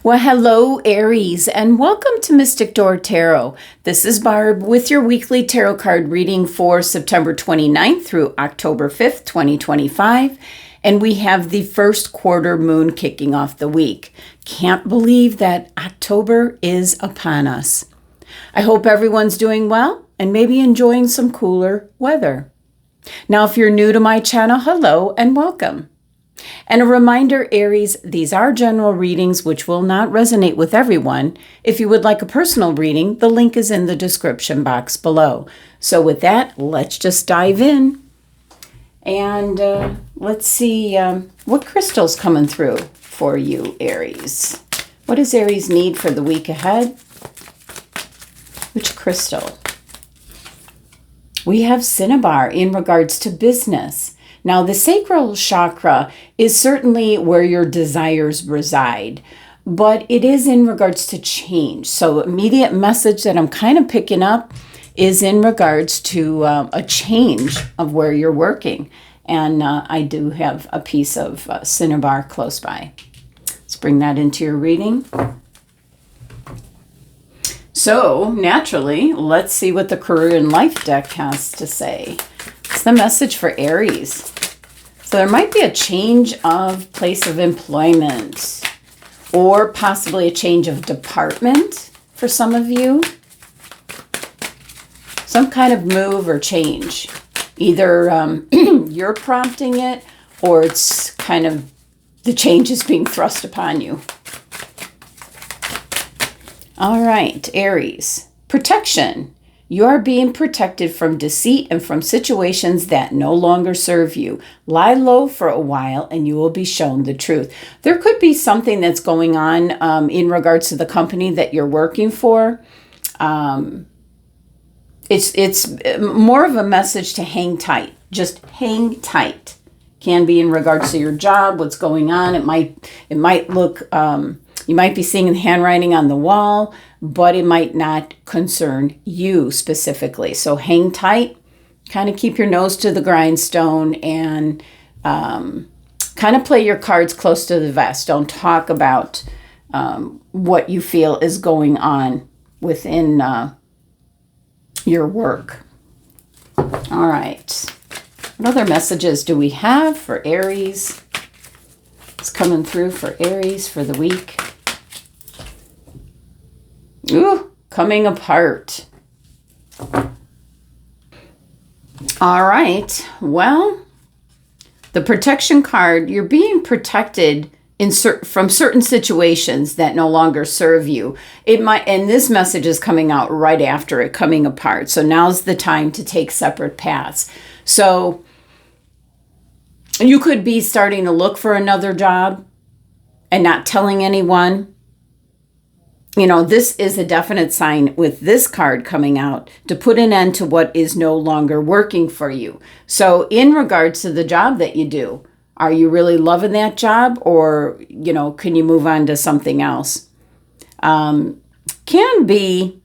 Well, hello, Aries, and welcome to Mystic Door Tarot. This is Barb with your weekly tarot card reading for September 29th through October 5th, 2025. And we have the first quarter moon kicking off the week. Can't believe that October is upon us. I hope everyone's doing well and maybe enjoying some cooler weather. Now, if you're new to my channel, hello and welcome. And a reminder, Aries, these are general readings which will not resonate with everyone. If you would like a personal reading, the link is in the description box below. So with that, let's just dive in. And let's see what crystal's coming through for you, Aries. What does Aries need for the week ahead? Which crystal? We have Cinnabar in regards to business. Now, the sacral chakra is certainly where your desires reside, but it is in regards to change. So immediate message that I'm kind of picking up is in regards to a change of where you're working. And I do have a piece of Cinnabar close by. Let's bring that into your reading. So naturally, let's see what the career and life deck has to say. It's the message for Aries. So there might be a change of place of employment or possibly a change of department for some of you. Some kind of move or change. Either you're prompting it or it's kind of the change is being thrust upon you. All right, Aries. Protection. You are being protected from deceit and from situations that no longer serve you. Lie low for a while and you will be shown the truth. There could be something that's going on in regards to the company that you're working for. It's more of a message to hang tight. Just hang tight. Can be in regards to your job, what's going on. It might look, you might be seeing the handwriting on the wall, but it might not concern you specifically. So hang tight, kind of keep your nose to the grindstone, and kind of play your cards close to the vest. Don't talk about what you feel is going on within your work. All right. What other messages do we have for Aries? It's coming through for Aries for the week. Ooh, coming apart. All right. Well, the protection card, you're being protected from certain situations that no longer serve you. It might, and this message is coming out right after it coming apart. So now's the time to take separate paths. So you could be starting to look for another job and not telling anyone. You know, this is a definite sign with this card coming out to put an end to what is no longer working for you. So in regards to the job that you do, are you really loving that job, or, you know, can you move on to something else? Can be,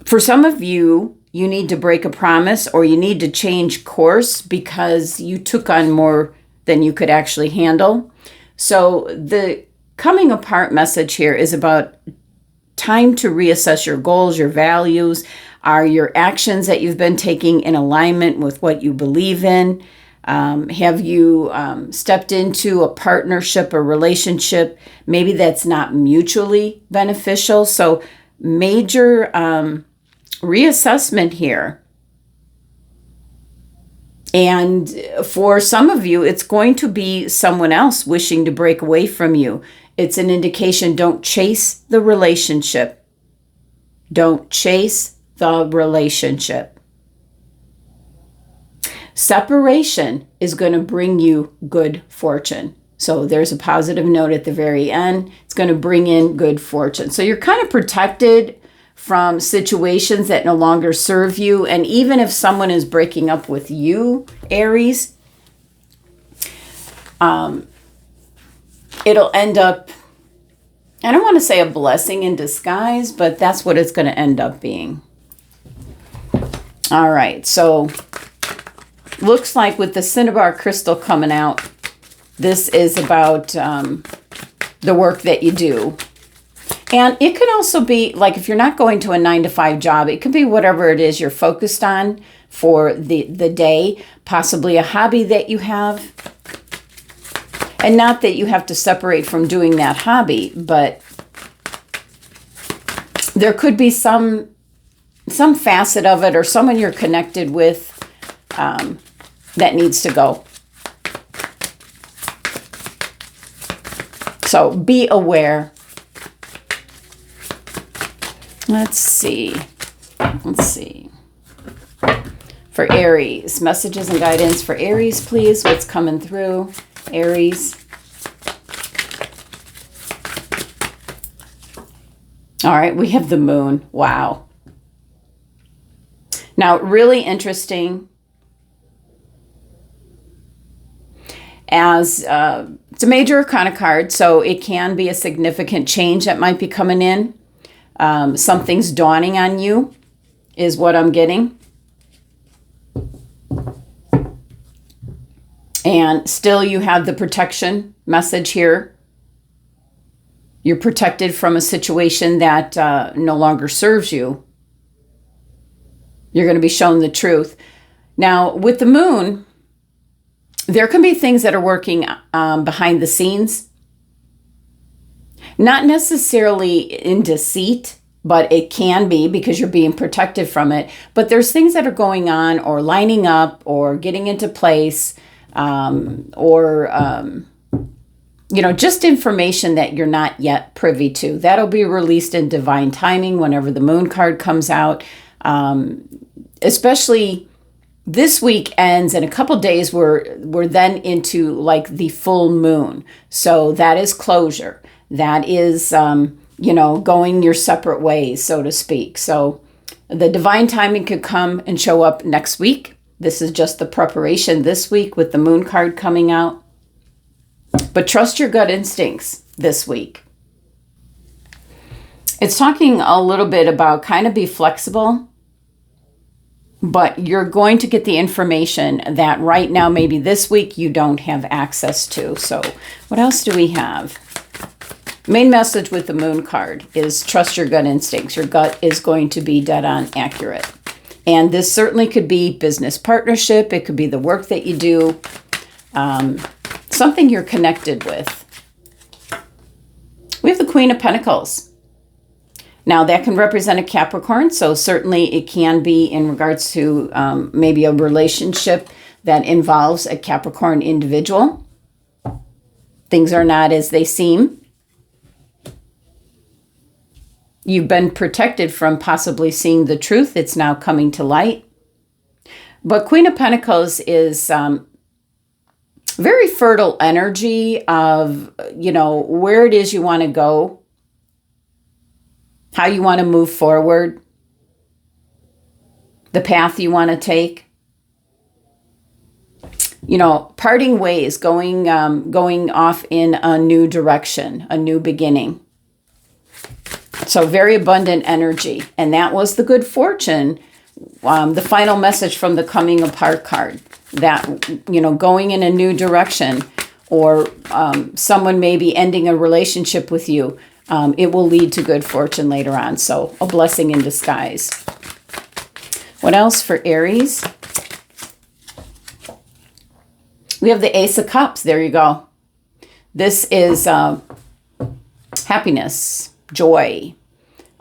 for some of you, you need to break a promise or you need to change course because you took on more than you could actually handle. So the coming apart message here is about time to reassess your goals, your values. Are your actions that you've been taking in alignment with what you believe in? Have you stepped into a partnership or relationship maybe that's not mutually beneficial? So major reassessment here. And for some of you, it's going to be someone else wishing to break away from you. It's an indication, don't chase the relationship. Don't chase the relationship. Separation is going to bring you good fortune. So there's a positive note at the very end. It's going to bring in good fortune. So you're kind of protected from situations that no longer serve you. And even if someone is breaking up with you, Aries, it'll end up, I don't want to say a blessing in disguise, but that's what it's going to end up being. All right, so looks like with the Cinnabar crystal coming out, this is about the work that you do. And it could also be like if you're not going to a 9-to-5 job, it could be whatever it is you're focused on for the day, possibly a hobby that you have. And not that you have to separate from doing that hobby, but there could be some facet of it or someone you're connected with that needs to go. So be aware. Let's see. For Aries, messages and guidance for Aries, please. What's coming through? Aries. All right, we have the moon. Wow. Now, really interesting. As it's a major arcana card, so it can be a significant change that might be coming in. Something's dawning on you is what I'm getting. And still you have the protection message here. You're protected from a situation that no longer serves you. You're going to be shown the truth. Now, with the moon, there can be things that are working behind the scenes. Not necessarily in deceit, but it can be because you're being protected from it. But there's things that are going on or lining up or getting into place just information that you're not yet privy to. That'll be released in divine timing whenever the moon card comes out. Especially this week ends in a couple days. We're then into like the full moon. So that is closure. That is, going your separate ways, so to speak. So the divine timing could come and show up next week. This is just the preparation this week with the moon card coming out. But trust your gut instincts this week. It's talking a little bit about kind of be flexible, but you're going to get the information that right now, maybe this week, you don't have access to. So what else do we have? Main message with the moon card is trust your gut instincts. Your gut is going to be dead on accurate. And this certainly could be business partnership. It could be the work that you do. Something you're connected with. We have the Queen of Pentacles. Now that can represent a Capricorn. So certainly it can be in regards to maybe a relationship that involves a Capricorn individual. Things are not as they seem. You've been protected from possibly seeing the truth. It's now coming to light. But Queen of Pentacles is very fertile energy of, where it is you want to go, how you want to move forward, the path you want to take. Parting ways, going off in a new direction, a new beginning. So very abundant energy. And that was the good fortune, the final message from the coming apart card. That, going in a new direction or someone may be ending a relationship with you. It will lead to good fortune later on. So a blessing in disguise. What else for Aries? We have the Ace of Cups. There you go. This is happiness, joy,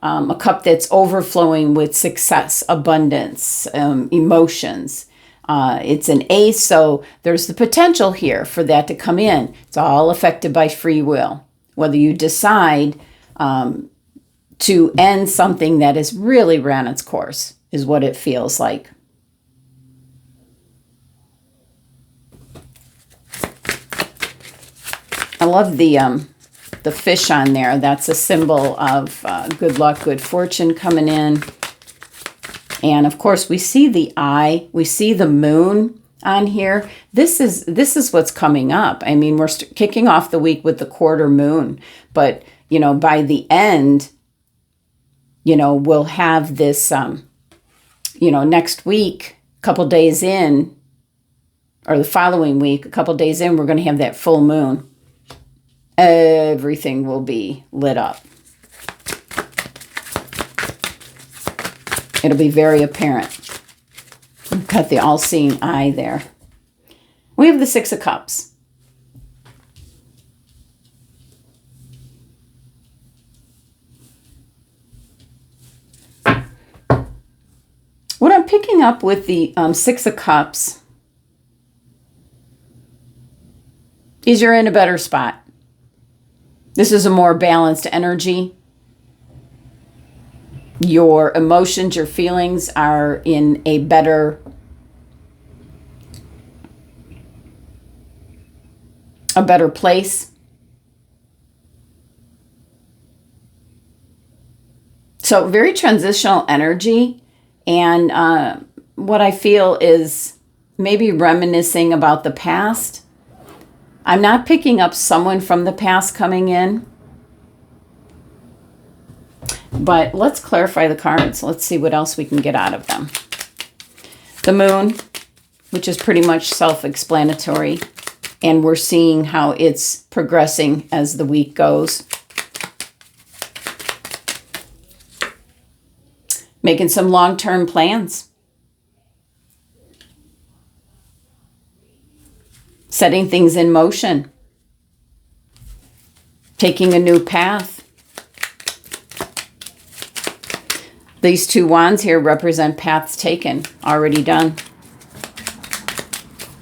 a cup that's overflowing with success, abundance, emotions. It's an ace, so there's the potential here for that to come in. It's all affected by free will. Whether you decide to end something that has really ran its course is what it feels like. I love the fish on there. That's a symbol of good luck, good fortune coming in. And of course, we see the eye. We see the moon on here. This is what's coming up. I mean, we're kicking off the week with the quarter moon. But, by the end, we'll have this, next week, a couple days in, or the following week, a couple days in, we're going to have that full moon. everything will be lit up. It'll be very apparent. We've got the all-seeing eye there. We have the Six of Cups. What I'm picking up with the Six of Cups is you're in a better spot. This is a more balanced energy. Your emotions, your feelings are in a better place. So very transitional energy. And what I feel is maybe reminiscing about the past. I'm not picking up someone from the past coming in. But let's clarify the cards. Let's see what else we can get out of them. The Moon, which is pretty much self-explanatory. And we're seeing how it's progressing as the week goes. Making some long-term plans. Setting things in motion. Taking a new path. These two wands here represent paths taken, already done.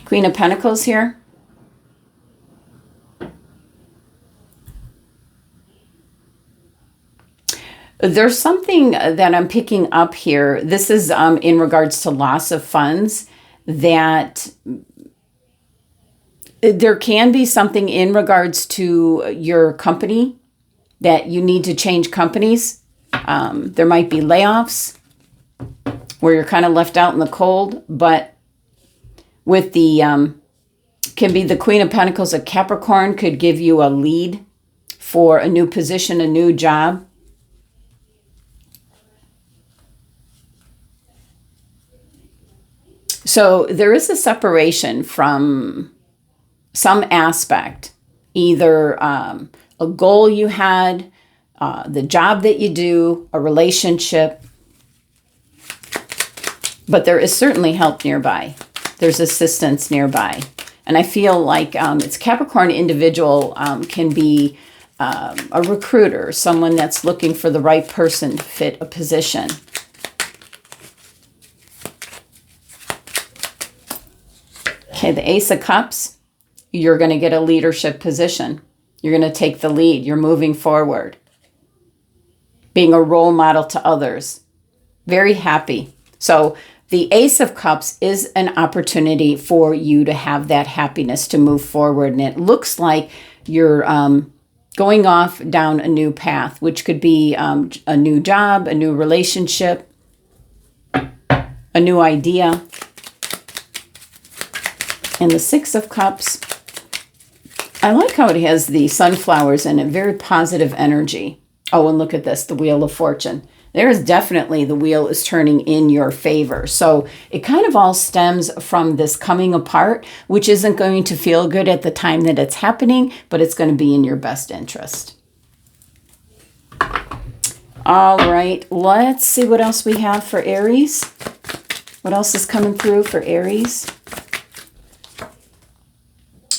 Queen of Pentacles here. There's something that I'm picking up here. This is in regards to loss of funds, that there can be something in regards to your company that you need to change companies. There might be layoffs where you're kind of left out in the cold, but with the, can be the Queen of Pentacles, a Capricorn could give you a lead for a new position, a new job. So there is a separation from some aspect, either a goal you had, the job that you do, a relationship. But there is certainly help nearby. There's assistance nearby. And I feel like it's Capricorn individual can be a recruiter, someone that's looking for the right person to fit a position. Okay, the Ace of Cups, you're going to get a leadership position. You're going to take the lead. You're moving forward. Being a role model to others. Very happy. So the Ace of Cups is an opportunity for you to have that happiness to move forward. And it looks like you're going off down a new path, which could be a new job, a new relationship, a new idea. And the Six of Cups, I like how it has the sunflowers in it, very positive energy. Oh, and look at this, the Wheel of Fortune. There is definitely the wheel is turning in your favor. So it kind of all stems from this coming apart, which isn't going to feel good at the time that it's happening, but it's going to be in your best interest. All right, let's see what else we have for Aries. What else is coming through for Aries?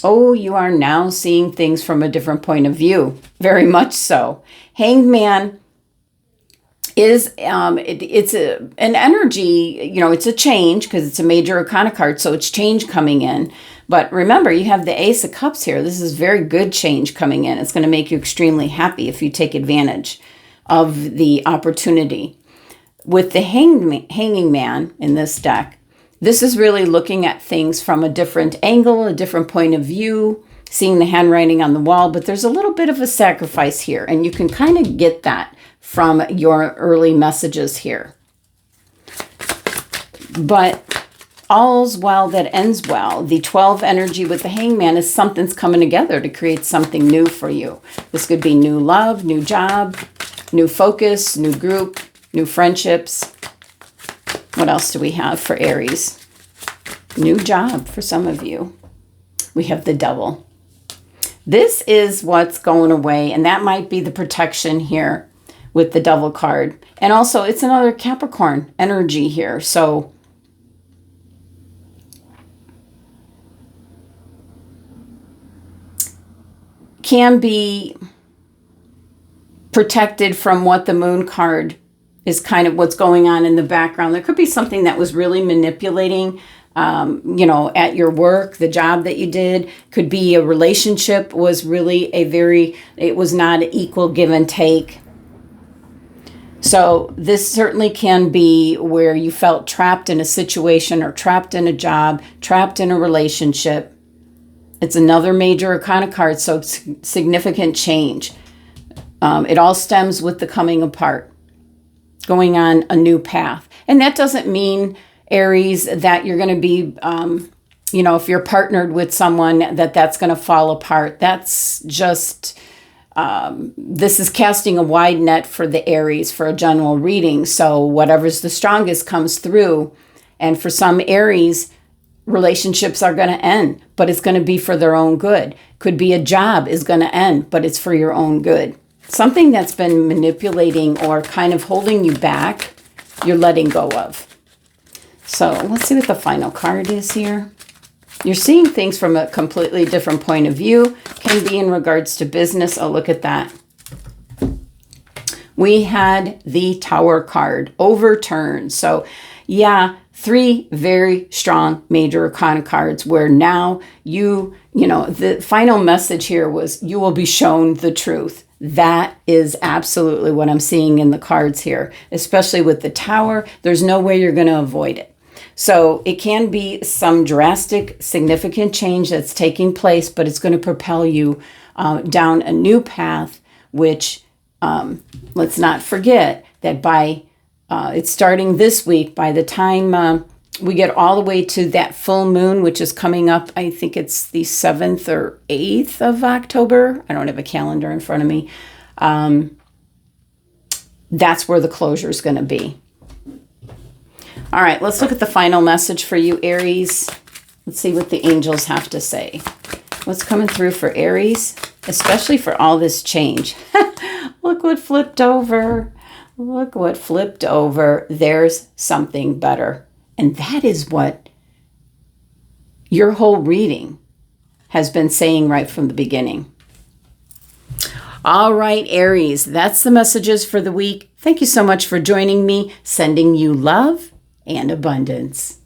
Oh, you are now seeing things from a different point of view. Very much so. Hanged Man is, it's an energy, you know, it's a change because it's a major arcana card. So it's change coming in. But remember, you have the Ace of Cups here. This is very good change coming in. It's going to make you extremely happy if you take advantage of the opportunity. With the Hanging Man in this deck, this is really looking at things from a different angle, a different point of view, seeing the handwriting on the wall, but there's a little bit of a sacrifice here, and you can kind of get that from your early messages here. But all's well that ends well. The 12 energy with the Hangman is something's coming together to create something new for you. This could be new love, new job, new focus, new group, new friendships. What else do we have for Aries? New job for some of you. We have the Devil. This is what's going away, and that might be the protection here with the Devil card. And also, it's another Capricorn energy here. So can be protected from what the Moon card is kind of what's going on in the background. There could be something that was really manipulating, you know, at your work, the job that you did. Could be a relationship was really it was not an equal give and take. So this certainly can be where you felt trapped in a situation or trapped in a job, trapped in a relationship. It's another major arcana card, so significant change. It all stems with the coming apart, going on a new path. And that doesn't mean, Aries, that you're going to be, you know, if you're partnered with someone, that's going to fall apart. That's just, this is casting a wide net for the Aries for a general reading. So whatever's the strongest comes through. And for some Aries, relationships are going to end, but it's going to be for their own good. Could be a job is going to end, but it's for your own good. Something that's been manipulating or kind of holding you back, you're letting go of. So let's see what the final card is here. You're seeing things from a completely different point of view. Can be in regards to business. Oh, look at that. We had the Tower card overturned. So yeah, 3 very strong major arcana cards where now you know, the final message here was you will be shown the truth. That is absolutely what I'm seeing in the cards here, especially with the Tower. There's no way you're going to avoid it. So it can be some drastic, significant change that's taking place, but it's going to propel you down a new path, which let's not forget that by it's starting this week. By the time we get all the way to that full moon, which is coming up, I think it's the 7th or 8th of October. I don't have a calendar in front of me. That's where the closure is going to be. All right, let's look at the final message for you, Aries. Let's see what the angels have to say. What's coming through for Aries, especially for all this change? Look what flipped over. Look what flipped over. There's something better. And that is what your whole reading has been saying right from the beginning. All right, Aries, that's the messages for the week. Thank you so much for joining me. Sending you love and abundance.